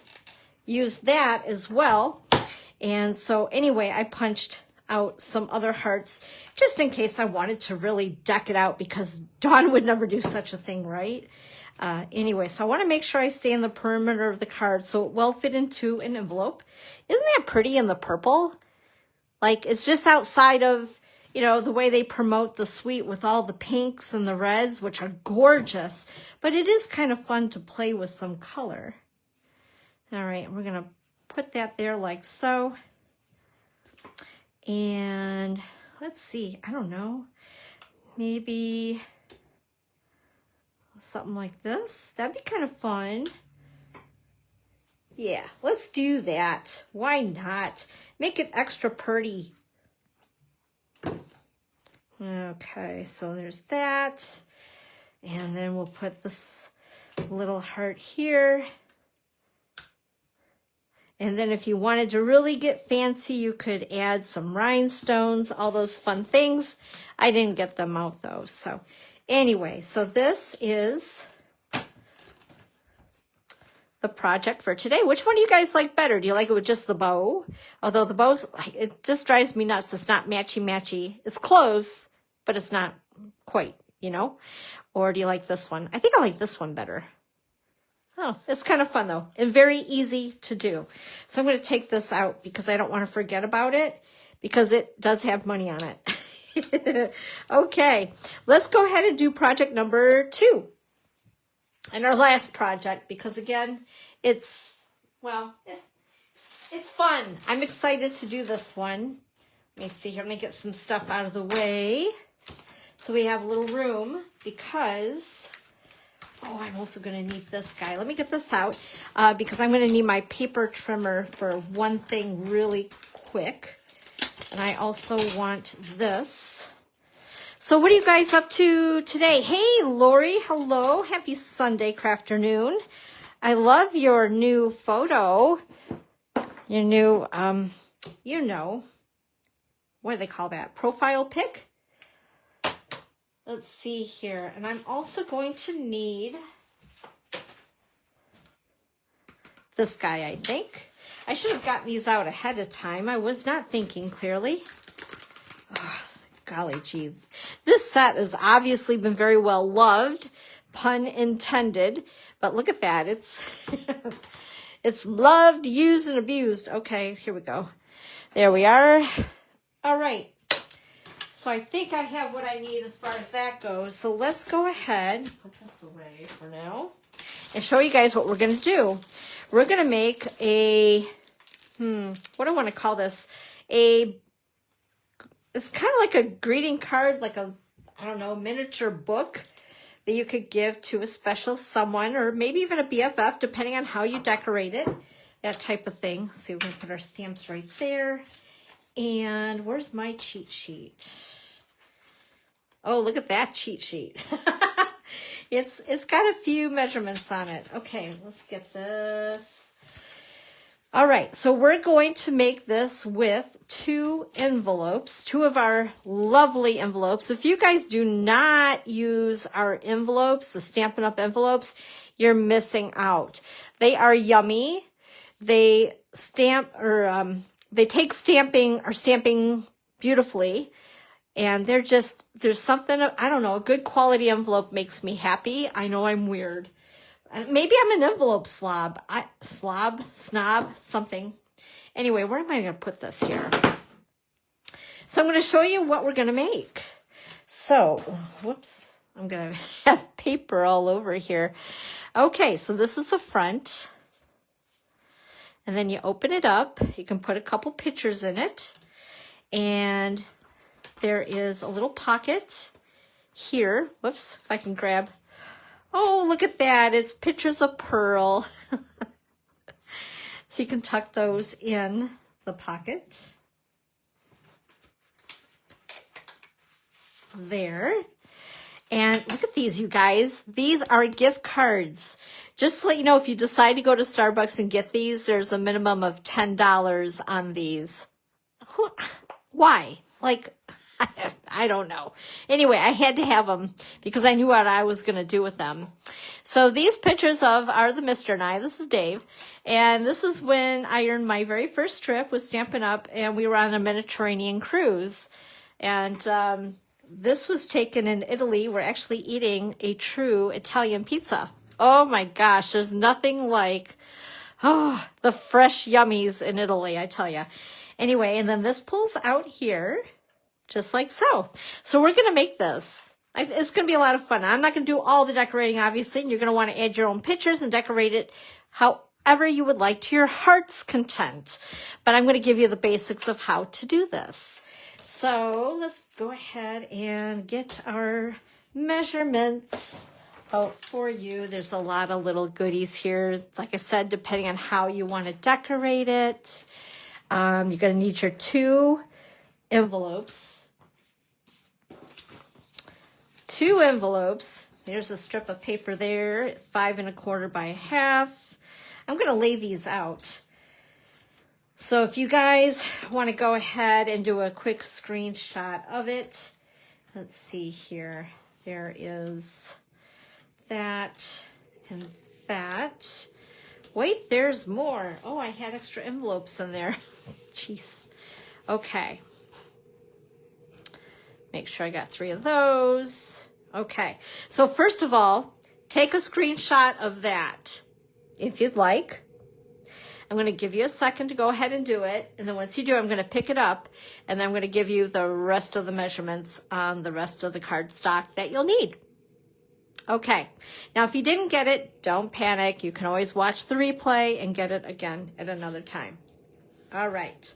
use that as well. And so anyway, I punched out some other hearts just in case I wanted to really deck it out, because Dawn would never do such a thing, right? Anyway, so I want to make sure I stay in the perimeter of the card so it will fit into an envelope. Isn't that pretty in the purple? Like, it's just outside of, you know, the way they promote the suite with all the pinks and the reds, which are gorgeous, but it is kind of fun to play with some color. All right, we're going to put that there like so. And let's see, I don't know, maybe something like this. That'd be kind of fun. Yeah, let's do that. Why not? Make it extra pretty. Okay, so there's that. And then we'll put this little heart here. And then if you wanted to really get fancy, you could add some rhinestones, all those fun things. I didn't get them out though. So anyway, so this is the project for today. Which one do you guys like better? Do you like it with just the bow? Although the bows, it just drives me nuts. It's not matchy-matchy. It's close, but it's not quite, you know? Or do you like this one? I think I like this one better. Oh, it's kind of fun though, and very easy to do. So I'm going to take this out because I don't want to forget about it, because it does have money on it. Okay, let's go ahead and do project number 2. And our last project, because again, it's fun. I'm excited to do this one. Let me see here. Let me get some stuff out of the way so we have a little room, because oh, I'm also going to need this guy. Let me get this out because I'm going to need my paper trimmer for one thing really quick. And I also want this. So what are you guys up to today? Hey, Lori, hello. Happy Sunday crafternoon. I love your new photo. Your new, you know, what do they call that? Profile pic? Let's see here. And I'm also going to need this guy, I think. I should have gotten these out ahead of time. I was not thinking clearly. Oh, golly gee. This set has obviously been very well loved, pun intended. But look at that. It's it's loved, used, and abused. Okay, here we go. There we are. All right. So I think I have what I need as far as that goes. So let's go ahead, put this away for now, and show you guys what we're going to do. We're going to make a, what do I want to call this? It's kind of like a greeting card, like a, I don't know, miniature book that you could give to a special someone, or maybe even a BFF, depending on how you decorate it, that type of thing. So we're going to put our stamps right there. And where's my cheat sheet? Oh, look at that cheat sheet. It's got a few measurements on it. Okay, let's get this. All right, so we're going to make this with 2 envelopes, 2 of our lovely envelopes. If you guys do not use our envelopes, the Stampin' Up! Envelopes, you're missing out. They are yummy. They stamp, or they take stamping beautifully. And they're just, there's something, I don't know, a good quality envelope makes me happy. I know I'm weird. Maybe I'm an envelope slob. Snob, something. Anyway, where am I going to put this here? So I'm going to show you what we're going to make. So, whoops, I'm going to have paper all over here. Okay, so this is the front. And then you open it up. You can put a couple pictures in it. And there is a little pocket here. Whoops, if I can grab. Oh, look at that. It's pictures of Pearl. So you can tuck those in the pocket. There. And look at these, you guys. These are gift cards. Just to let you know, if you decide to go to Starbucks and get these, there's a minimum of $10 on these. Why? Like, I don't know. Anyway, I had to have them because I knew what I was going to do with them. So these pictures are the Mr. and I. This is Dave. And this is when I earned my very first trip with Stampin' Up! And we were on a Mediterranean cruise. And this was taken in Italy. We're actually eating a true Italian pizza. Oh my gosh, there's nothing like the fresh yummies in Italy, I tell you. Anyway, and then this pulls out here. Just like so. So we're going to make this. It's going to be a lot of fun. I'm not going to do all the decorating, obviously. And you're going to want to add your own pictures and decorate it however you would like to your heart's content. But I'm going to give you the basics of how to do this. So let's go ahead and get our measurements out for you. There's a lot of little goodies here. Like I said, depending on how you want to decorate it. You're going to need your 2 envelopes. 2 envelopes. There's a strip of paper there, 5 1/4 by 1/2. I'm going to lay these out. So if you guys want to go ahead and do a quick screenshot of it, let's see here. There is that and that. Wait, there's more. Oh, I had extra envelopes in there. Jeez. Okay. Make sure I got 3 of those. Okay. So first of all, take a screenshot of that if you'd like. I'm going to give you a second to go ahead and do it. And then once you do, I'm going to pick it up. And then I'm going to give you the rest of the measurements on the rest of the cardstock that you'll need. Okay. Now, if you didn't get it, don't panic. You can always watch the replay and get it again at another time. All right.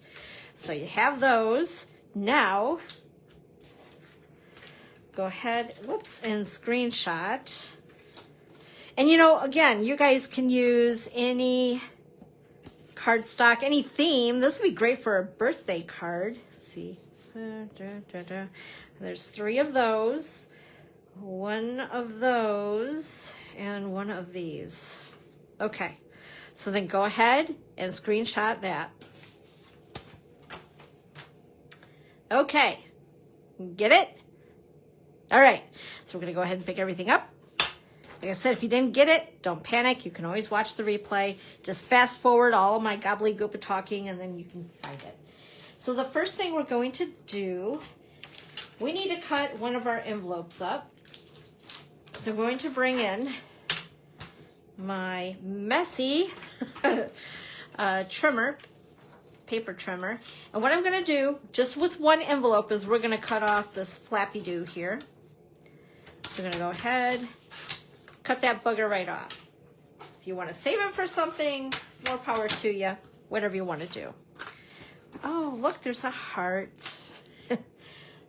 So you have those. Now, go ahead, whoops, and screenshot. And you know, again, you guys can use any cardstock, any theme. This would be great for a birthday card. Let's see. There's 3 of those, 1 of those, and 1 of these. Okay, so then go ahead and screenshot that. Okay, get it? All right, so we're gonna go ahead and pick everything up. Like I said, if you didn't get it, don't panic. You can always watch the replay. Just fast forward all of my gobbledygook of talking and then you can find it. So the first thing we're going to do, we need to cut one of our envelopes up. So I'm going to bring in my messy trimmer, paper trimmer. And what I'm going to do, just with one envelope, is we're going to cut off this flappy do here. We're going to go ahead, cut that bugger right off. If you want to save it for something, more power to you, whatever you want to do. Oh, look, there's a heart.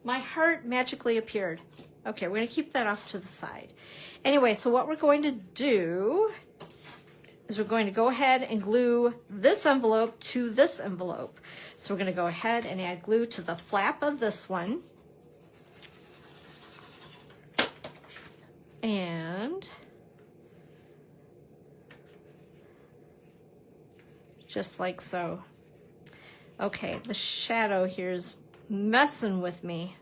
My heart magically appeared. Okay, we're going to keep that off to the side. Anyway, so what we're going to do is we're going to go ahead and glue this envelope to this envelope. So we're going to go ahead and add glue to the flap of this one. And just like so. Okay, the shadow here is messing with me.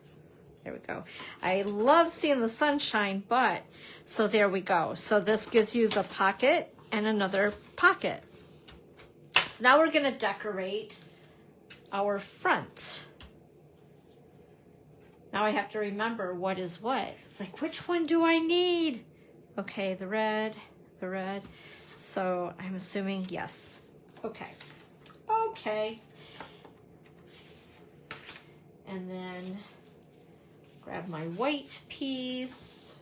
There we go. I love seeing the sunshine, but, so there we go. So this gives you the pocket and another pocket. So now we're gonna decorate our front. Now I have to remember what is what. It's like, which one do I need? Okay, the red. So I'm assuming yes. Okay. Okay. And then grab my white piece.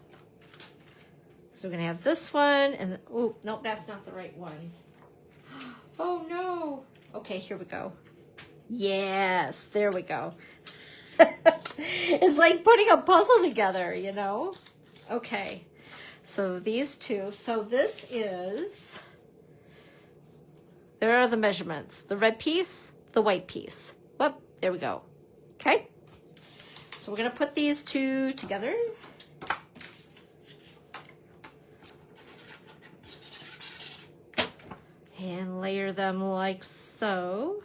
So we're gonna have this one, and oh, no, that's not the right one. Oh no. Okay, here we go. Yes, there we go. It's like putting a puzzle together, you know? Okay, so these two. So this is, there are the measurements. The red piece, the white piece. Whoop, there we go. Okay, so we're gonna put these two together. And layer them like so.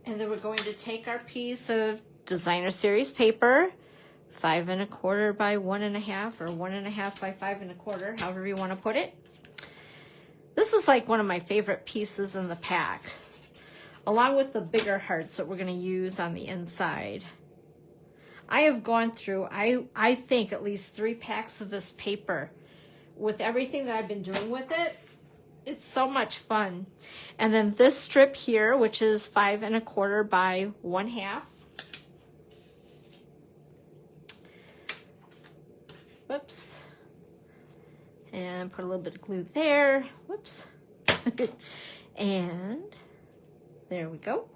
And then we're going to take our piece of designer series paper, 5 1/4 by 1.5, or 1.5 by 5 1/4, however you want to put it. This is like one of my favorite pieces in the pack, along with the bigger hearts that we're going to use on the inside. I have gone through, I think, at least 3 packs of this paper. With everything that I've been doing with it, it's so much fun. And then this strip here, which is 5 1/4 by 1/2. Whoops. And put a little bit of glue there. Whoops. And there we go.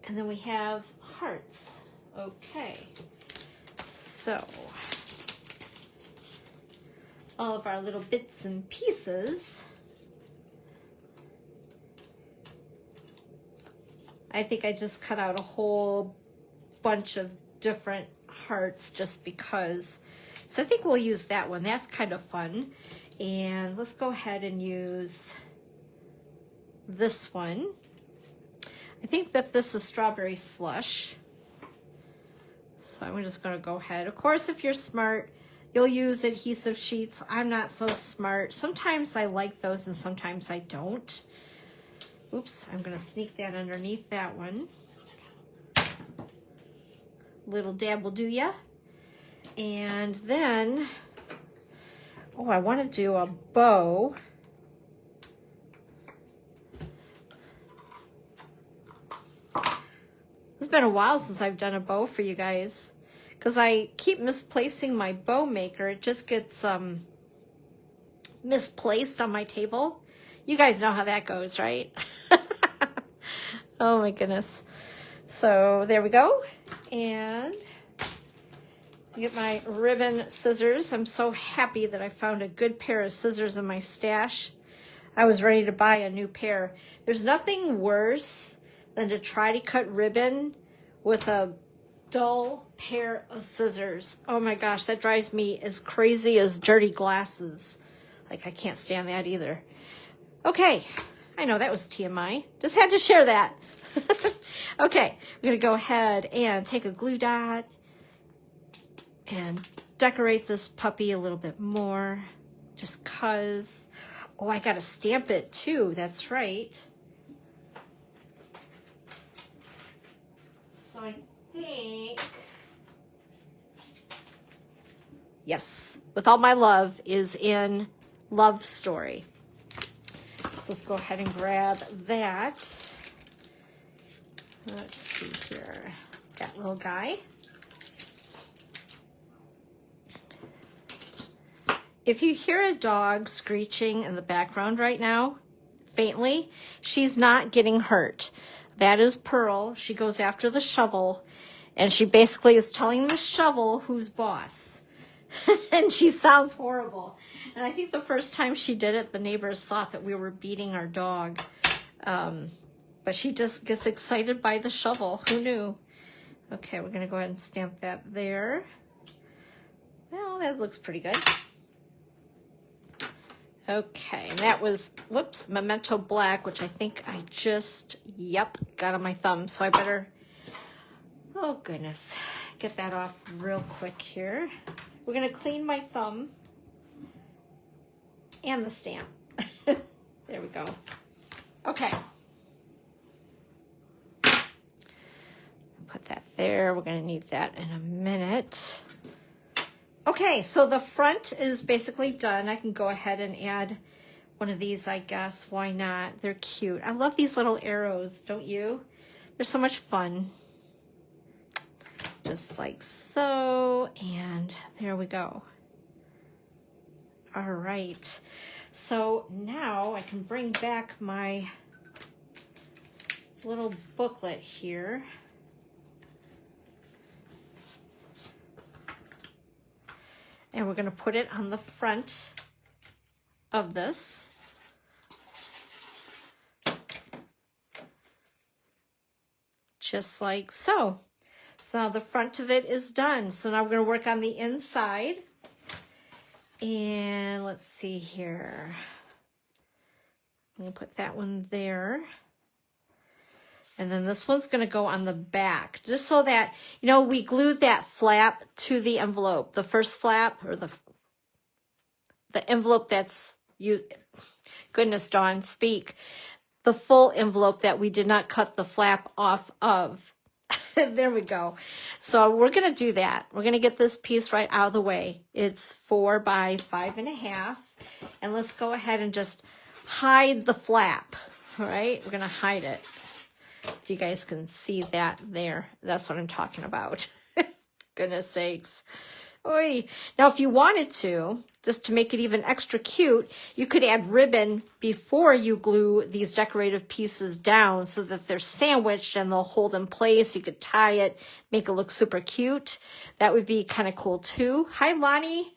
And then we have hearts. Okay. So all of our little bits and pieces. I think I just cut out a whole bunch of different hearts just because. So I think we'll use that one. That's kind of fun. And let's go ahead and use this one. I think that this is strawberry slush. So I'm just going to go ahead. Of course, if you're smart, you'll use adhesive sheets. I'm not so smart. Sometimes I like those and sometimes I don't. Oops, I'm going to sneak that underneath that one. Little dab will do ya. And then, oh, I want to do a bow. It's been a while since I've done a bow for you guys, because I keep misplacing my bow maker. It just gets misplaced on my table. You guys know how that goes, right? Oh my goodness. So there we go. And Get my ribbon scissors. I'm so happy that I found a good pair of scissors in my stash. I was ready to buy a new pair. There's nothing worse than to try to cut ribbon with a dull pair of scissors. Oh my gosh, that drives me as crazy as dirty glasses. Like, I can't stand that either. Okay, I know that was TMI. Just had to share that. Okay, I'm gonna go ahead and take a glue dot and decorate this puppy a little bit more, just cause. Oh, I gotta stamp it too, that's right. So I think, yes, With All My Love is in Love Story. So let's go ahead and grab that. Let's see here, that little guy. If you hear a dog screeching in the background right now, faintly, she's not getting hurt. That is Pearl. She goes after the shovel, and she basically is telling the shovel who's boss. And she sounds horrible. And I think the first time she did it, the neighbors thought that we were beating our dog. But she just gets excited by the shovel. Who knew? Okay, we're going to go ahead and stamp that there. Well, that looks pretty good. Okay, and that was, whoops, Memento Black, which I think I just, yep, got on my thumb. So I better, oh goodness, get that off real quick here. We're going to clean my thumb and the stamp. There we go. Okay. Put that there. We're going to need that in a minute. Okay, so the front is basically done. I can go ahead and add one of these, I guess. Why not? They're cute. I love these little arrows, don't you? They're so much fun. Just like so, and there we go. All right, so now I can bring back my little booklet here. And we're going to put it on the front of this. Just like so. So now the front of it is done. So now we're going to work on the inside. And let's see here. I'm going to put that one there. And then this one's going to go on the back, just so that, you know, we glued that flap to the envelope. The first flap, or the envelope that's, goodness, Dawn, speak. The full envelope that we did not cut the flap off of. There we go. So we're going to do that. We're going to get this piece right out of the way. It's 4 by 5.5. And let's go ahead and just hide the flap. All right, we're going to hide it. If you guys can see that there, that's what I'm talking about. Goodness sakes. Oy. Now, if you wanted to, just to make it even extra cute, you could add ribbon before you glue these decorative pieces down so that they're sandwiched and they'll hold in place. You could tie it, make it look super cute. That would be kind of cool too. Hi, Lonnie.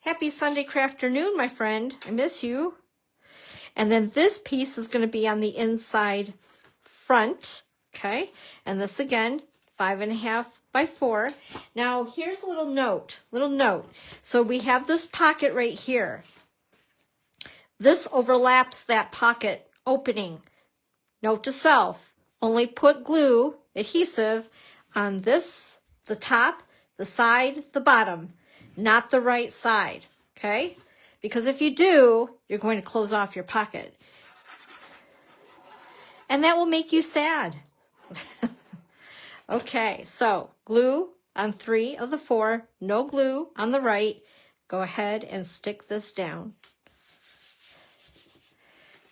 Happy Sunday afternoon, my friend. I miss you. And then this piece is going to be on the inside front. Okay. And this again, 5.5 by 4. Now here's a little note. So we have this pocket right here. This overlaps that pocket opening. Note to self, only put glue, adhesive on this, the top, the side, the bottom, not the right side. Okay? Because if you do, you're going to close off your pocket. And that will make you sad. Okay, so glue on 3 of the 4, no glue on the right. Go ahead and stick this down.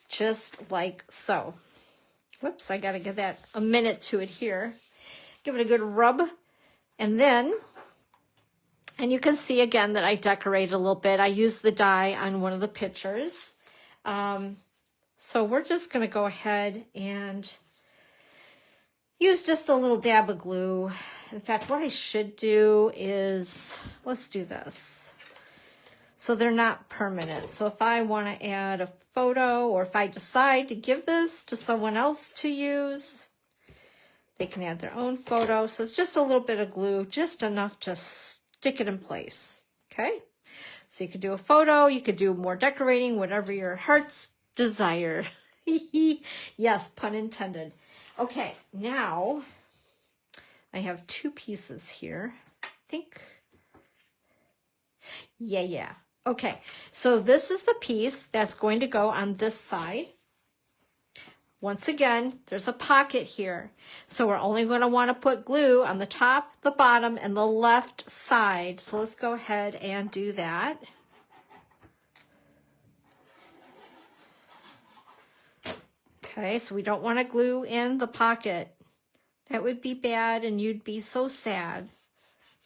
Just like so. Whoops, I gotta give that a minute to adhere. Give it a good rub. And then, and you can see again that I decorated a little bit. I used the die on one of the pictures. So we're just gonna go ahead and, use just a little dab of glue. In fact, what I should do is, let's do this. So they're not permanent. So if I want to add a photo, or if I decide to give this to someone else to use, they can add their own photo. So it's just a little bit of glue, just enough to stick it in place. Okay? So you could do a photo, you could do more decorating, whatever your heart's desire. Yes, pun intended. Okay, now I have 2 pieces here. I think, yeah. Okay, so this is the piece that's going to go on this side. Once again, there's a pocket here. So we're only going to want to put glue on the top, the bottom, and the left side. So let's go ahead and do that. Okay, so we don't want to glue in the pocket. That would be bad and you'd be so sad.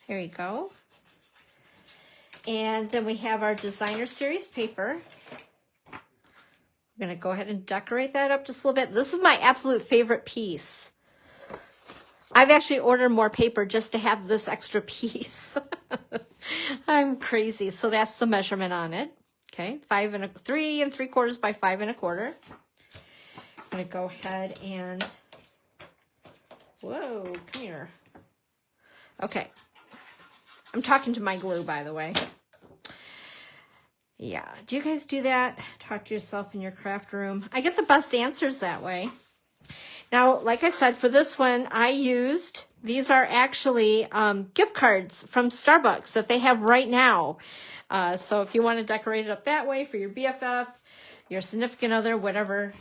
There you go. And then we have our designer series paper. I'm going to go ahead and decorate that up just a little bit. This is my absolute favorite piece. I've actually ordered more paper just to have this extra piece. I'm crazy. So that's the measurement on it. Okay, 3 3/4 by 5 1/4. I'm going to go ahead and, whoa, come here. Okay. I'm talking to my glue, by the way. Yeah. Do you guys do that? Talk to yourself in your craft room. I get the best answers that way. Now, like I said, for this one, I used, these are actually gift cards from Starbucks that they have right now. So if you want to decorate it up that way for your BFF, your significant other, whatever,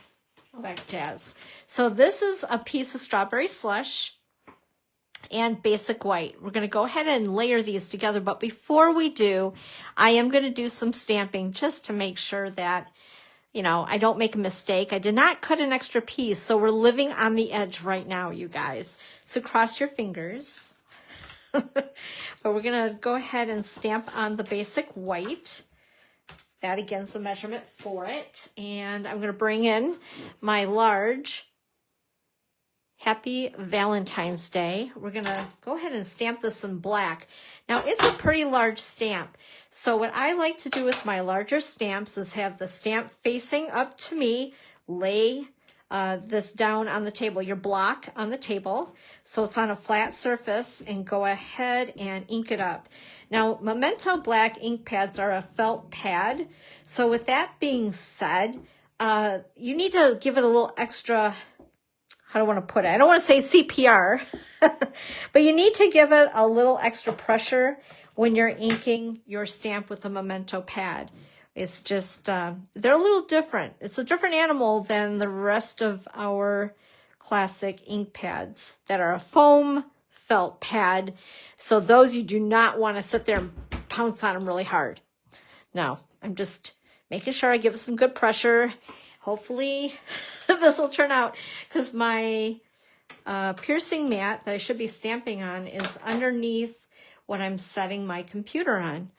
all that jazz. So this is a piece of strawberry slush and basic white. We're going to go ahead and layer these together, but before we do, I am going to do some stamping just to make sure that, you know, I don't make a mistake. I did not cut an extra piece, so we're living on the edge right now, you guys. So cross your fingers. But we're going to go ahead and stamp on the basic white. That again is the measurement for it. And I'm going to bring in my large Happy Valentine's Day. We're going to go ahead and stamp this in black. Now, it's a pretty large stamp. So what I like to do with my larger stamps is have the stamp facing up to me, lay this down on the table, your block on the table, so it's on a flat surface, and go ahead and ink it up. Now, Memento Black ink pads are a felt pad. So with that being said, you need to give it a little extra, how do I want to put it? I don't want to say CPR, but you need to give it a little extra pressure when you're inking your stamp with a Memento pad. It's just, they're a little different. It's a different animal than the rest of our classic ink pads that are a foam felt pad. So those you do not want to sit there and pounce on them really hard. No, I'm just making sure I give it some good pressure. Hopefully this will turn out, because my piercing mat that I should be stamping on is underneath what I'm setting my computer on.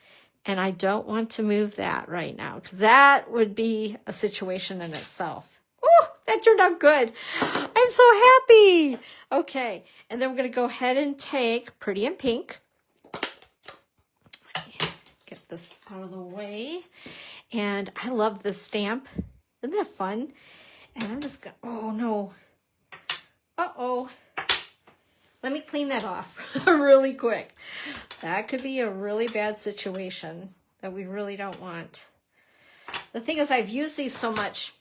And I don't want to move that right now, because that would be a situation in itself. Oh, that turned out good. I'm so happy. Okay, and then we're going to go ahead and take Pretty in Pink. Get this out of the way. And I love this stamp. Isn't that fun? And I'm just going to, oh no. Uh-oh. Let me clean that off really quick. That could be a really bad situation that we really don't want. The thing is, I've used these so much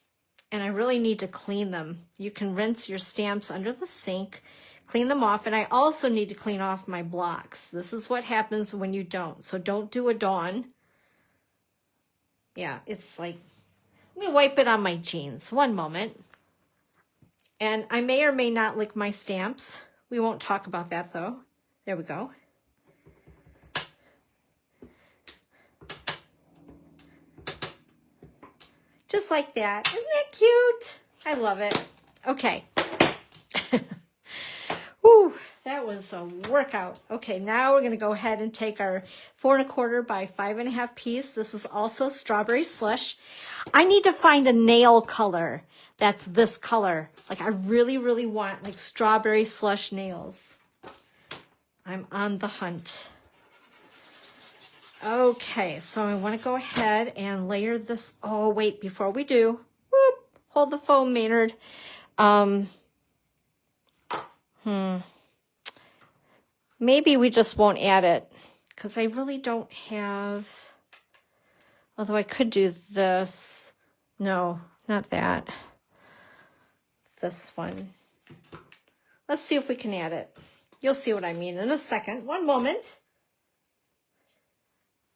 and I really need to clean them. You can rinse your stamps under the sink, clean them off, and I also need to clean off my blocks. This is what happens when you don't. So don't do a Dawn. Yeah, it's like, let me wipe it on my jeans. One moment. And I may or may not lick my stamps. We won't talk about that though. There we go. Just like that. Isn't that cute? I love it. Okay. Whew. that was a workout. Okay, now we're going to go ahead and take our 4 1/4 by 5 1/2 piece. This is also strawberry slush. I need to find a nail color that's this color. Like I really, really want like strawberry slush nails. I'm on the hunt. Okay, so I want to go ahead and layer this. Oh, wait, before we do, whoop, hold the foam, Maynard. Maybe we just won't add it because I really don't have, although I could do this. No, not that. This one. Let's see if we can add it. You'll see what I mean in a second. One moment.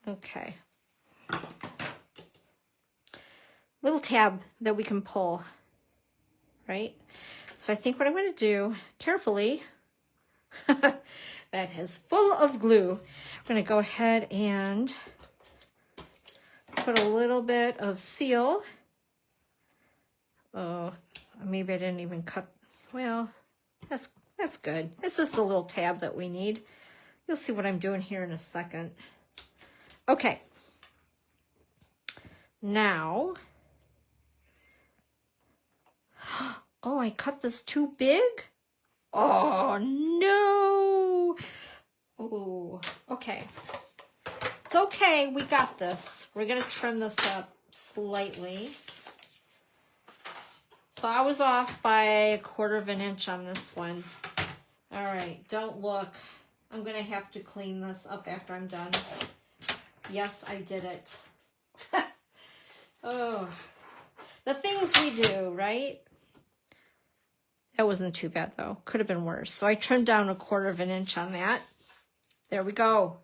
Okay. Little tab that we can pull, right? So I think what I'm going to do, carefully, that is full of glue. I'm going to go ahead and put a little bit of seal. Oh, maybe I didn't even cut. Well, that's good. It's just a little tab that we need. You'll see what I'm doing here in a second. Okay. Now, oh, I cut this too big? Oh, no. Oh, okay. It's okay. We got this. We're going to trim this up slightly. So I was off by 1/4 inch on this one. All right, don't look. I'm going to have to clean this up after I'm done. Yes, I did it. Oh, the things we do, right? That wasn't too bad, though. Could have been worse. So I trimmed down 1/4 inch on that. There we go.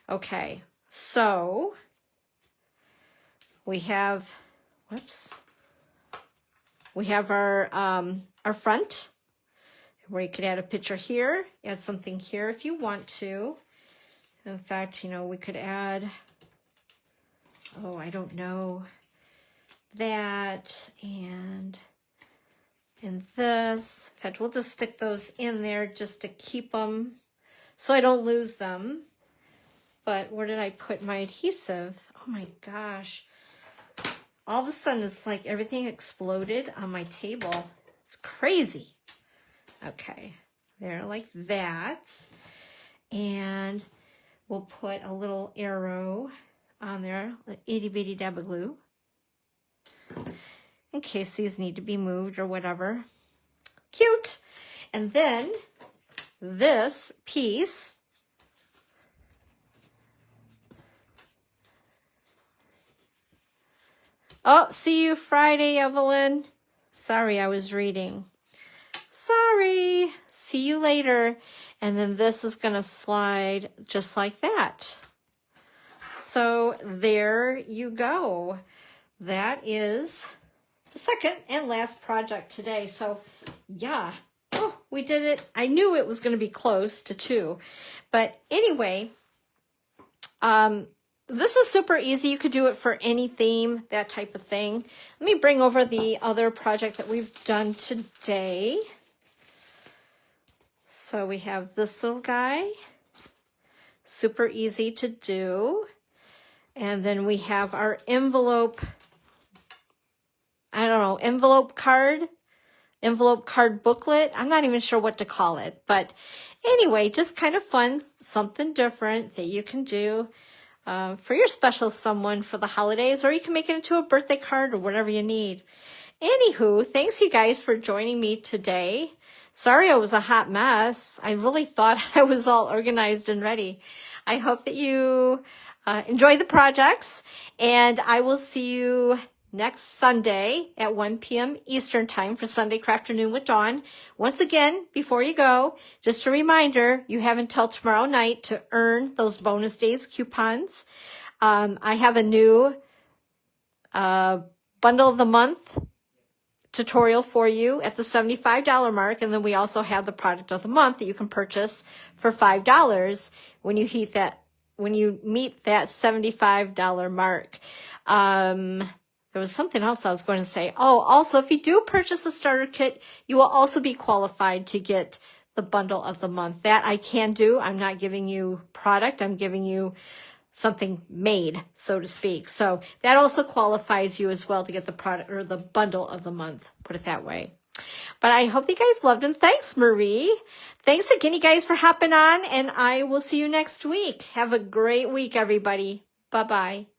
Okay, so we have, whoops. We have our front, where you could add a picture here, add something here if you want to. In fact, you know, we could add, oh, I don't know, that and this. In fact, we'll just stick those in there just to keep them so I don't lose them. But where did I put my adhesive? Oh my gosh. All of a sudden, it's like everything exploded on my table. It's crazy. Okay, there like that. And we'll put a little arrow on there, like itty bitty dab of glue, in case these need to be moved or whatever. Cute. And then this piece, oh, see you Friday, Evelyn. Sorry, I was reading. Sorry. See you later. And then this is going to slide just like that. So there you go. That is the second and last project today. So yeah, oh, we did it. I knew it was going to be close to 2. But anyway, this is super easy. You could do it for any theme, that type of thing. Let me bring over the other project that we've done today. So we have this little guy, super easy to do. And then we have our envelope, I don't know, envelope card booklet. I'm not even sure what to call it. But anyway, just kind of fun, something different that you can do for your special someone for the holidays, or you can make it into a birthday card or whatever you need. Anywho, thanks you guys for joining me today. Sorry I was a hot mess. I really thought I was all organized and ready. I hope that you enjoy the projects, and I will see you next Sunday at 1 p.m. Eastern Time for Sunday Crafternoon with Dawn. Once again, before you go, just a reminder, you have until tomorrow night to earn those bonus days coupons. I have a new bundle of the month tutorial for you at the $75 mark, and then we also have the product of the month that you can purchase for $5 when you meet that $75 mark. There was something else I was going to say. Oh, also, if you do purchase a starter kit, you will also be qualified to get the bundle of the month. That I can do. I'm not giving you product. I'm giving you something made, so to speak. So that also qualifies you as well to get the product or the bundle of the month, put it that way. But I hope you guys loved, and thanks, Marie. Thanks again, you guys, for hopping on, and I will see you next week. Have a great week, everybody. Bye-bye.